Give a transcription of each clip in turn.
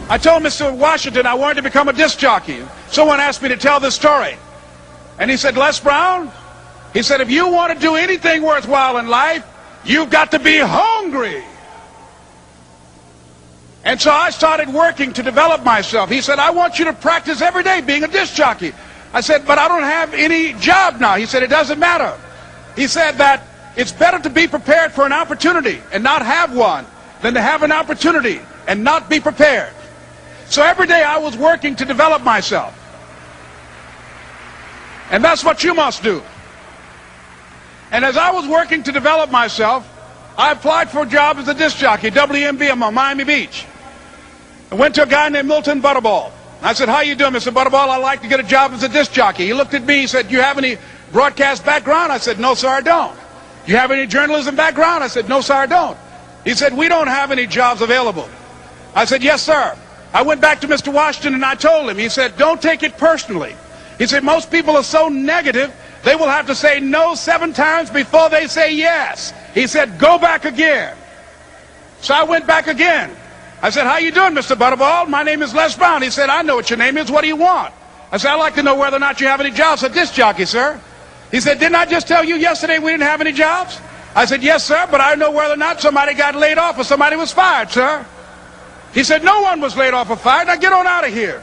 I told Mr. Washington I wanted to become a disc jockey. Someone asked me to tell this story. And he said, Les Brown, he said, if you want to do anything worthwhile in life, you've got to be hungry. And so I started working to develop myself. He said, I want you to practice every day being a disc jockey. I said, but I don't have any job now. He said, it doesn't matter. He said that it's better to be prepared for an opportunity and not have one than to have an opportunity and not be prepared. So every day I was working to develop myself. And that's what you must do. And as I was working to develop myself, I applied for a job as a disc jockey, WMBM on Miami Beach. I went to a guy named Milton Butterball. I said, how you doing, Mr. Butterball? I'd like to get a job as a disc jockey. He looked at me, he said, do you have any broadcast background? I said, no, sir, I don't. Do you have any journalism background? I said, no, sir, I don't. He said, we don't have any jobs available. I said, yes, sir. I went back to Mr. Washington and I told him. He said, don't take it personally. He said, most people are so negative, they will have to say no 7 times before they say yes. He said, go back again. So I went back again. I said, how you doing, Mr. Butterball? My name is Les Brown. He said, I know what your name is. What do you want? I said, I'd like to know whether or not you have any jobs as a disc jockey, sir. He said, didn't I just tell you yesterday we didn't have any jobs? I said, yes, sir, but I know whether or not somebody got laid off or somebody was fired, sir. He said, no one was laid off or fired. Now get on out of here.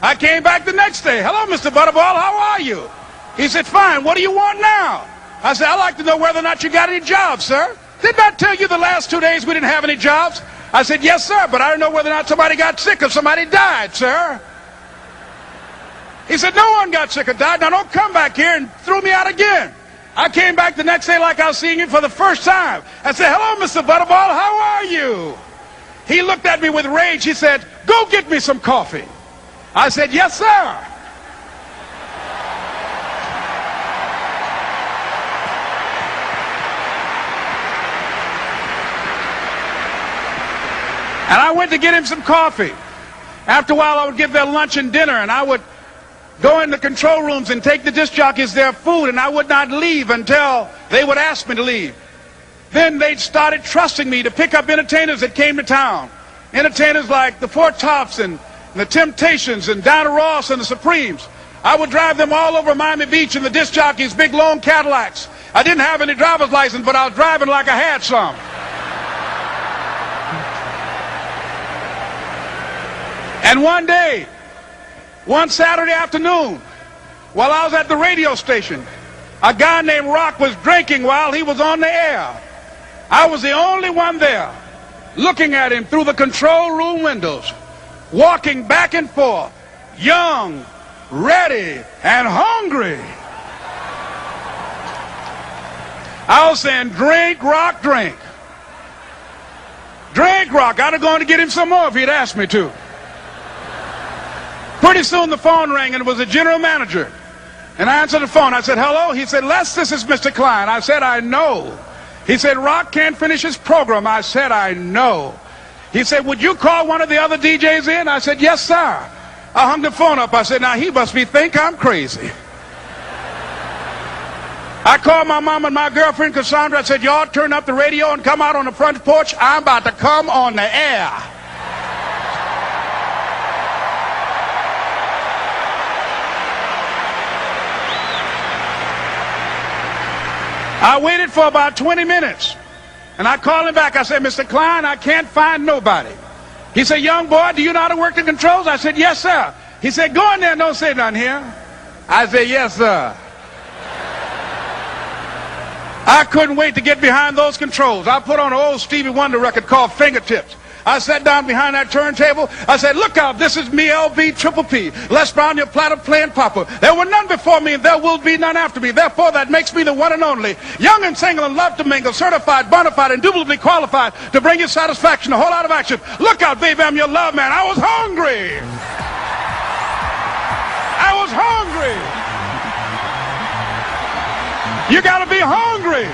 I came back the next day. Hello, Mr. Butterball, how are you? He said, fine, what do you want now? I said, I'd like to know whether or not you got any jobs, sir. Didn't I tell you the last 2 days we didn't have any jobs? I said, yes, sir, but I don't know whether or not somebody got sick or somebody died, sir. He said, no one got sick or died. Now don't come back here and throw me out again. I came back the next day like I was seeing him for the first time. I said, hello, Mr. Butterball, how are you? He looked at me with rage. He said, go get me some coffee. I said, yes, sir. And I went to get him some coffee. After a while, I would give their lunch and dinner, and I would go in the control rooms and take the disc jockeys their food, and I would not leave until they would ask me to leave. Then they started trusting me to pick up entertainers that came to town. Entertainers like the Four Tops and the Temptations and Donna Ross and the Supremes. I would drive them all over Miami Beach in the disc jockeys' big long Cadillacs. I didn't have any driver's license, but I was driving like I had some. And one day, one Saturday afternoon, while I was at the radio station, a guy named Rock was drinking while he was on the air. I was the only one there, looking at him through the control room windows, walking back and forth, young, ready, and hungry. I was saying, drink, Rock, drink. Drink, Rock. I'd have gone to get him some more if he'd asked me to. Pretty soon the phone rang, and it was the general manager. And I answered the phone. I said, hello? He said, Les, this is Mr. Klein. I said, I know. He said, Rock can't finish his program. I said, I know. He said, would you call one of the other DJs in? I said, yes, sir. I hung the phone up. I said, now he must think I'm crazy. I called my mom and my girlfriend, Cassandra. I said, y'all turn up the radio and come out on the front porch. I'm about to come on the air. I waited for about 20 minutes, and I called him back. I said, Mr. Klein, I can't find nobody. He said, young boy, do you know how to work the controls? I said, yes, sir. He said, go in there and don't say nothing here. I said, yes, sir. I couldn't wait to get behind those controls. I put on an old Stevie Wonder record called Fingertips. I sat down behind that turntable. I said, look out, this is me, LB Triple P. Les Brown, your platter playing papa. There were none before me, and there will be none after me. Therefore, that makes me the one and only. Young and single and love to mingle, certified, bona fide, indubitably qualified to bring you satisfaction, a whole lot of action. Look out, baby, I'm your love man. I was hungry. I was hungry. You gotta be hungry.